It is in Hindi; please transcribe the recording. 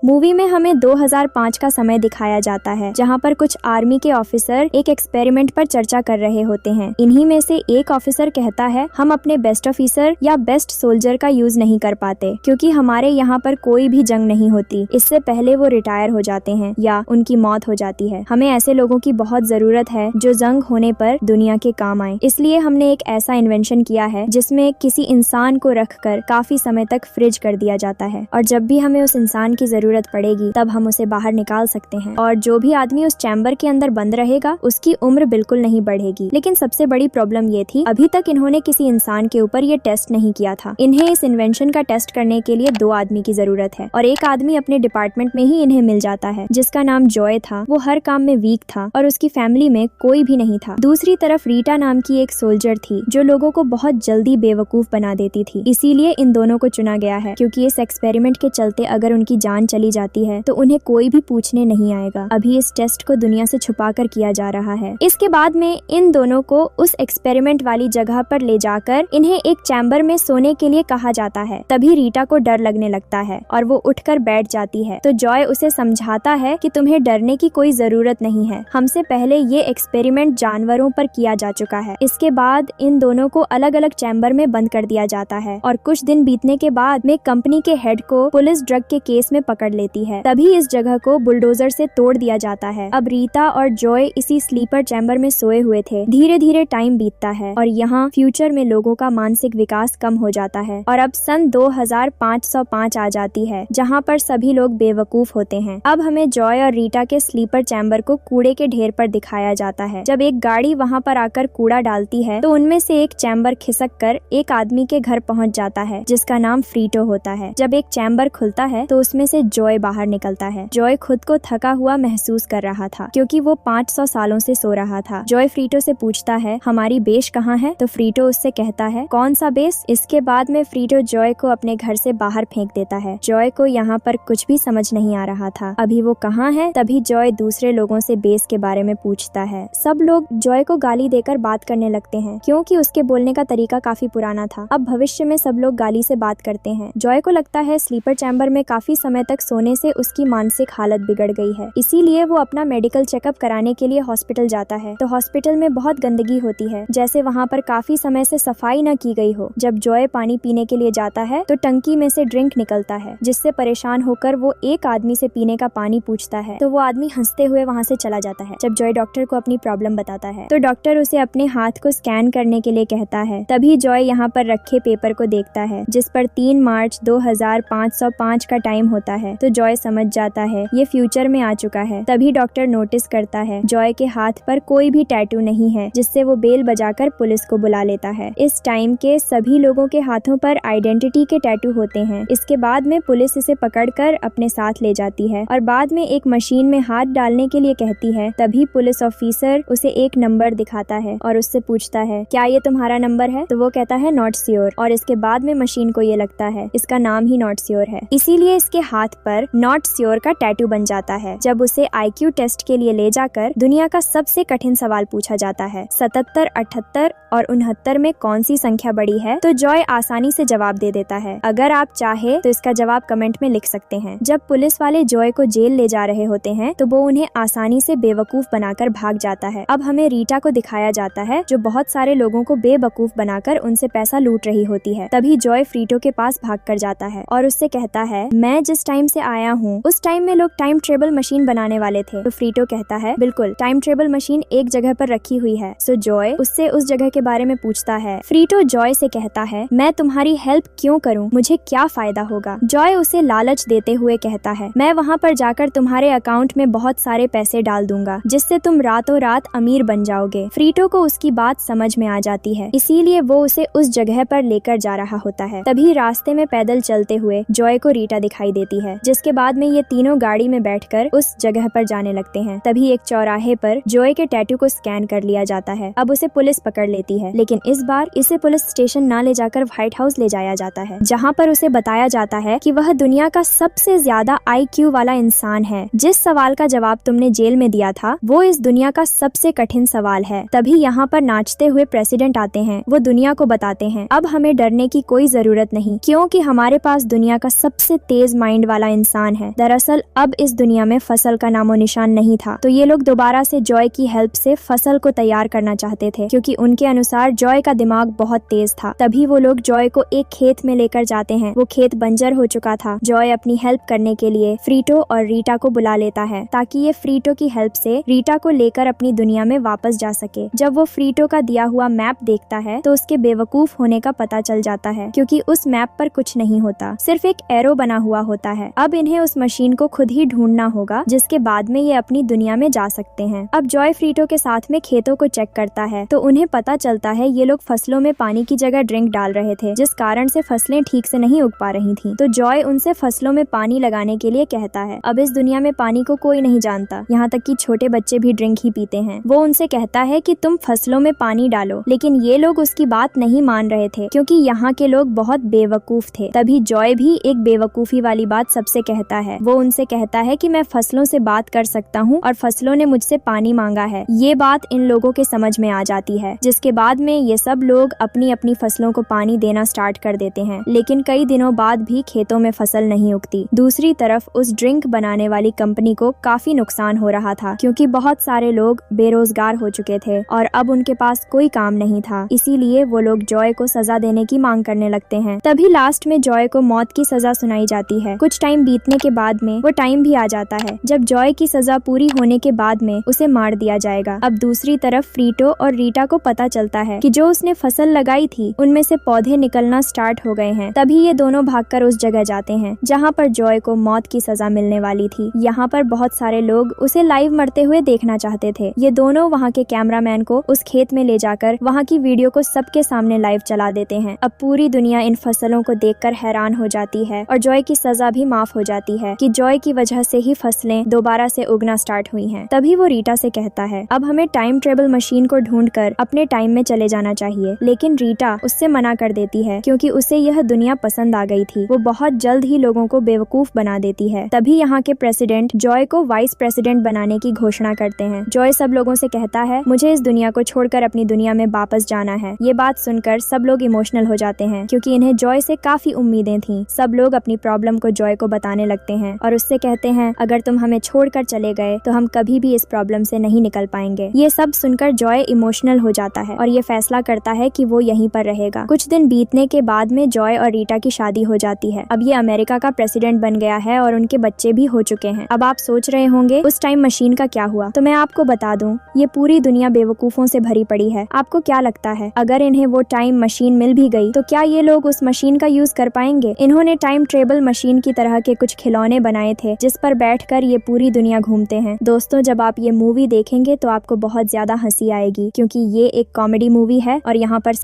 मूवी में हमें 2005 का समय दिखाया जाता है, जहाँ पर कुछ आर्मी के ऑफिसर एक एक्सपेरिमेंट पर चर्चा कर रहे होते हैं। इन्हीं में से एक ऑफिसर कहता है, हम अपने बेस्ट ऑफिसर या बेस्ट सोल्जर का यूज नहीं कर पाते क्योंकि हमारे यहाँ पर कोई भी जंग नहीं होती। इससे पहले वो रिटायर हो जाते हैं या उनकी मौत हो जाती है। हमें ऐसे लोगों की बहुत जरूरत है जो जंग होने पर दुनिया के काम आए। इसलिए हमने एक ऐसा इन्वेंशन किया है जिसमें किसी इंसान को रखकर काफी समय तक फ्रिज कर दिया जाता है, और जब भी हमें उस इंसान की जरूरत पड़ेगी तब हम उसे बाहर निकाल सकते हैं। और जो भी आदमी उस चैम्बर के अंदर बंद रहेगा उसकी उम्र बिल्कुल नहीं बढ़ेगी। लेकिन सबसे बड़ी प्रॉब्लम ये थी, अभी तक इन्होंने किसी इंसान के ऊपर ये टेस्ट नहीं किया था। इन्हें इस इन्वेंशन का टेस्ट करने के लिए 2 आदमी की जरूरत है, और एक आदमी अपने डिपार्टमेंट में ही इन्हें मिल जाता है जिसका नाम जॉय था। वो हर काम में वीक था और उसकी फैमिली में कोई भी नहीं था। दूसरी तरफ रीटा नाम की एक सोल्जर थी जो लोगों को बहुत जल्दी बेवकूफ बना देती थी। इसीलिए इन दोनों को चुना गया है क्योंकि इस एक्सपेरिमेंट के चलते अगर उनकी जान चली जाती है तो उन्हें कोई भी पूछने नहीं आएगा। अभी इस टेस्ट को दुनिया से छुपा कर किया जा रहा है। इसके बाद में इन दोनों को उस एक्सपेरिमेंट वाली जगह पर ले जाकर इन्हें एक चैम्बर में सोने के लिए कहा जाता है। तभी रीटा को डर लगने लगता है और वो उठकर बैठ जाती है। तो जॉय उसे समझाता है कि तुम्हें डरने की कोई जरूरत नहीं है, हमसे पहले ये एक्सपेरिमेंट जानवरों पर किया जा चुका है। इसके बाद इन दोनों को अलग अलग चैम्बर में बंद कर दिया जाता है और कुछ दिन बीतने के बाद में कंपनी के हेड को पुलिस ड्रग के केस में पकड़ लेती है। तभी इस जगह को बुलडोजर से तोड़ दिया जाता है। अब रीता और जॉय इसी स्लीपर चैम्बर में सोए हुए थे। धीरे धीरे टाइम बीतता है और यहाँ फ्यूचर में लोगों का मानसिक विकास कम हो जाता है और अब सन 2505 आ जाती है जहाँ पर सभी लोग बेवकूफ होते हैं। अब हमें जॉय और रीटा के स्लीपर चैम्बर को कूड़े के ढेर पर दिखाया जाता है। जब एक गाड़ी वहाँ पर आकर कूड़ा डालती है तो उनमें से एक चैम्बर खिसक कर एक आदमी के घर पहुँच जाता है जिसका नाम फ्रीटो होता है। जब एक चैम्बर खुलता है तो उसमें से जॉय बाहर निकलता है। जॉय खुद को थका हुआ महसूस कर रहा था क्योंकि वो 500 सालों से सो रहा था। जॉय फ्रीटो से पूछता है, हमारी बेस कहाँ है? तो फ्रीटो उससे कहता है, कौन सा बेस? इसके बाद में फ्रीटो जॉय को अपने घर से बाहर फेंक देता है। जॉय को यहाँ पर कुछ भी समझ नहीं आ रहा था, अभी वो कहाँ है? तभी जॉय दूसरे लोगों से बेस के बारे में पूछता है। सब लोग जॉय को गाली देकर बात करने लगते हैं क्योंकि उसके बोलने का तरीका काफी पुराना था। अब भविष्य में सब लोग गाली से बात करते हैं। जॉय को लगता है स्लीपर चैम्बर में काफी समय तक सोने से उसकी मानसिक हालत बिगड़ गई है, इसीलिए वो अपना मेडिकल चेकअप कराने के लिए हॉस्पिटल जाता है। तो हॉस्पिटल में बहुत गंदगी होती है, जैसे वहाँ पर काफी समय से सफाई न की गई हो। जब जॉय पानी पीने के लिए जाता है तो टंकी में से ड्रिंक निकलता है, जिससे परेशान होकर वो एक आदमी से पीने का पानी पूछता है तो वो आदमी हंसते हुए वहाँ से चला जाता है। जब जॉय डॉक्टर को अपनी प्रॉब्लम बताता है तो डॉक्टर उसे अपने हाथ को स्कैन करने के लिए कहता है। तभी जॉय यहाँ पर रखे पेपर को देखता है जिस पर 3 मार्च 2505 का टाइम होता है। तो जॉय समझ जाता है ये फ्यूचर में आ चुका है। तभी डॉक्टर नोटिस करता है जॉय के हाथ पर कोई भी टैटू नहीं है, जिससे वो बेल बजाकर पुलिस को बुला लेता है। इस टाइम के सभी लोगों के हाथों पर आइडेंटिटी के टैटू होते हैं। इसके बाद में पुलिस इसे पकड़कर अपने साथ ले जाती है और बाद में एक मशीन में हाथ डालने के लिए कहती है। तभी पुलिस ऑफिसर उसे एक नंबर दिखाता है और उससे पूछता है, क्या ये तुम्हारा नंबर है? तो वो कहता है नॉट श्योर, और इसके बाद में मशीन को ये लगता है इसका नाम ही नॉट श्योर है, इसीलिए इसके हाथ पर नॉट श्योर का टैटू बन जाता है। जब उसे IQ टेस्ट के लिए ले जाकर दुनिया का सबसे कठिन सवाल पूछा जाता है, 77, 78 और 69 में कौन सी संख्या बड़ी है? तो जॉय आसानी से जवाब दे देता है। अगर आप चाहे तो इसका जवाब कमेंट में लिख सकते हैं। जब पुलिस वाले जॉय को जेल ले जा रहे होते हैं तो वो उन्हें आसानी से बेवकूफ बनाकर भाग जाता है। अब हमें रीटा को दिखाया जाता है जो बहुत सारे लोगों को बेवकूफ बनाकर उनसे पैसा लूट रही होती है। तभी जॉय फ्रीटो के पास भाग कर जाता है और उससे कहता है, मैं जिस टाइम से आया हूँ उस टाइम में लोग टाइम ट्रेवल मशीन बनाने वाले थे। तो फ्रीटो कहता है, बिल्कुल, टाइम ट्रेवल मशीन एक जगह पर रखी हुई है। सो जॉय उससे उस जगह के बारे में पूछता है। फ्रीटो जॉय से कहता है, मैं तुम्हारी हेल्प क्यों करूँ, मुझे क्या फायदा होगा? जॉय उसे लालच देते हुए कहता है, मैं वहाँ पर जाकर तुम्हारे अकाउंट में बहुत सारे पैसे डाल दूंगा जिससे तुम रातों रात अमीर बन जाओगे। फ्रीटो को उसकी बात समझ में आ जाती है, इसीलिए वो उसे उस जगह पर लेकर जा रहा होता है। तभी रास्ते में पैदल चलते हुए जॉय को रीटा दिखाई देती है, जिसके बाद में ये तीनों गाड़ी में बैठकर उस जगह पर जाने लगते हैं। तभी एक चौराहे पर जॉय के टैटू को स्कैन कर लिया जाता है। अब उसे पुलिस पकड़ लेती है, लेकिन इस बार इसे पुलिस स्टेशन ना ले जाकर व्हाइट हाउस ले जाया जाता है, जहाँ पर उसे बताया जाता है कि वह दुनिया का सबसे ज्यादा IQ वाला इंसान है। जिस सवाल का जवाब तुमने जेल में दिया था वो इस दुनिया का सबसे कठिन सवाल है। तभी यहाँ पर नाचते हुए प्रेसिडेंट आते हैं। वो दुनिया को बताते हैं, अब हमें डरने की कोई जरूरत नहीं क्योंकि हमारे पास दुनिया का सबसे तेज माइंड वाला इंसान है। दरअसल अब इस दुनिया में फसल का नामो निशान नहीं था, तो ये लोग दोबारा से जॉय की हेल्प से फसल को तैयार करना चाहते थे, क्योंकि उनके अनुसार जॉय का दिमाग बहुत तेज था। तभी वो लोग जॉय को एक खेत में लेकर जाते हैं। वो खेत बंजर हो चुका था। जॉय अपनी हेल्प करने के लिए फ्रीटो और रीटा को बुला लेता है, ताकि ये फ्रीटो की हेल्प से रीटा को लेकर अपनी दुनिया में वापस जा सके। जब वो फ्रीटो का दिया हुआ मैप देखता है तो उसके बेवकूफ होने का पता चल जाता है, क्योंकि उस मैप पर कुछ नहीं होता, सिर्फ एक एरो बना हुआ होता है। अब इन्हें उस मशीन को खुद ही ढूंढना होगा, जिसके बाद में ये अपनी दुनिया में जा सकते हैं। अब जॉय फ्रीटो के साथ में खेतों को चेक करता है, तो उन्हें पता चलता है ये लोग फसलों में पानी की जगह ड्रिंक डाल रहे थे, जिस कारण से फसलें ठीक से नहीं उग पा रही थीं। तो जॉय उनसे फसलों में पानी लगाने के लिए कहता है। अब इस दुनिया में पानी को कोई नहीं जानता, यहाँ तक कि छोटे बच्चे भी ड्रिंक ही पीते हैं। वो उनसे कहता है कि तुम फसलों में पानी डालो, लेकिन ये लोग उसकी बात नहीं मान रहे थे, क्योंकि यहाँ के लोग बहुत बेवकूफ थे। तभी जॉय भी एक बेवकूफी वाली बात सबसे कहता है। वो उनसे कहता है कि मैं फसलों से बात कर सकता हूँ और फसलों ने मुझसे पानी मांगा है। ये बात इन लोगों के समझ में आ जाती है, जिसके बाद में ये सब लोग अपनी अपनी फसलों को पानी देना स्टार्ट कर देते हैं। लेकिन कई दिनों बाद भी खेतों में फसल नहीं उगती। दूसरी तरफ उस ड्रिंक बनाने वाली कंपनी को काफी नुकसान हो रहा था, क्योंकि बहुत सारे लोग बेरोजगार हो चुके थे और अब उनके पास कोई काम नहीं था। इसीलिए वो लोग जॉय को सजा देने की मांग करने लगते हैं। तभी लास्ट में जॉय को मौत की सजा सुनाई जाती है। कुछ टाइम बीतने के बाद में वो टाइम भी आ जाता है जब जॉय की सजा पूरी होने के बाद में उसे मार दिया जाएगा। अब दूसरी तरफ फ्रीटो और रीटा को पता चलता है कि जो उसने फसल लगाई थी उनमें से पौधे निकलना स्टार्ट हो गए हैं। तभी ये दोनों भागकर उस जगह जाते हैं जहाँ पर जॉय को मौत की सजा मिलने वाली थी। यहाँ पर बहुत सारे लोग उसे लाइव मरते हुए देखना चाहते थे। ये दोनों वहाँ के कैमरामैन को उस खेत में ले जाकर वहाँ की वीडियो को सबके सामने लाइव चला देते हैं। अब पूरी दुनिया इन फसलों को देखकर हैरान हो जाती है और जॉय की सजा भी माफ हो जाती है कि जॉय की वजह से ही फसलें दोबारा से उगना स्टार्ट हुई हैं। तभी वो रीटा से कहता है अब हमें टाइम ट्रेवल मशीन को ढूंढकर अपने टाइम में चले जाना चाहिए। लेकिन रीटा उससे मना कर देती है, क्योंकि उसे यह दुनिया पसंद आ गई थी। वो बहुत जल्द ही लोगों को बेवकूफ बना देती है। तभी यहाँ के प्रेसिडेंट जॉय को वाइस प्रेसिडेंट बनाने की घोषणा करते हैं। जॉय सब लोगों से कहता है मुझे इस दुनिया को छोड़कर अपनी दुनिया में वापस जाना है। ये बात सुनकर सब लोग इमोशनल हो जाते हैं, क्योंकि इन्हें जॉय से काफी उम्मीदें थीं। सब लोग अपनी प्रॉब्लम को जॉय को बताने लगते हैं और उससे कहते हैं अगर तुम हमें छोड़कर चले गए तो हम कभी भी इस प्रॉब्लम से नहीं निकल पाएंगे। ये सब सुनकर जॉय इमोशनल हो जाता है और ये फैसला करता है कि वो यहीं पर रहेगा। कुछ दिन बीतने के बाद में जॉय और रीटा की शादी हो जाती है। अब ये अमेरिका का प्रेसिडेंट बन गया है और उनके बच्चे भी हो चुके हैं। अब आप सोच रहे होंगे उस टाइम मशीन का क्या हुआ, तो मैं आपको बता दूं ये पूरी दुनिया बेवकूफों से भरी पड़ी है। आपको क्या लगता है अगर इन्हें वो टाइम मशीन मिल भी गई तो क्या ये लोग उस मशीन का यूज कर पाएंगे? इन्होंने टाइम ट्रेवल मशीन की तरह के कुछ खिलौने बनाए थे जिस पर बैठकर ये पूरी दुनिया घूमते हैं। दोस्तों जब आप ये मूवी देखेंगे तो आपको बहुत ज्यादा हंसी आएगी, क्योंकि ये एक कॉमेडी मूवी है और यहाँ पर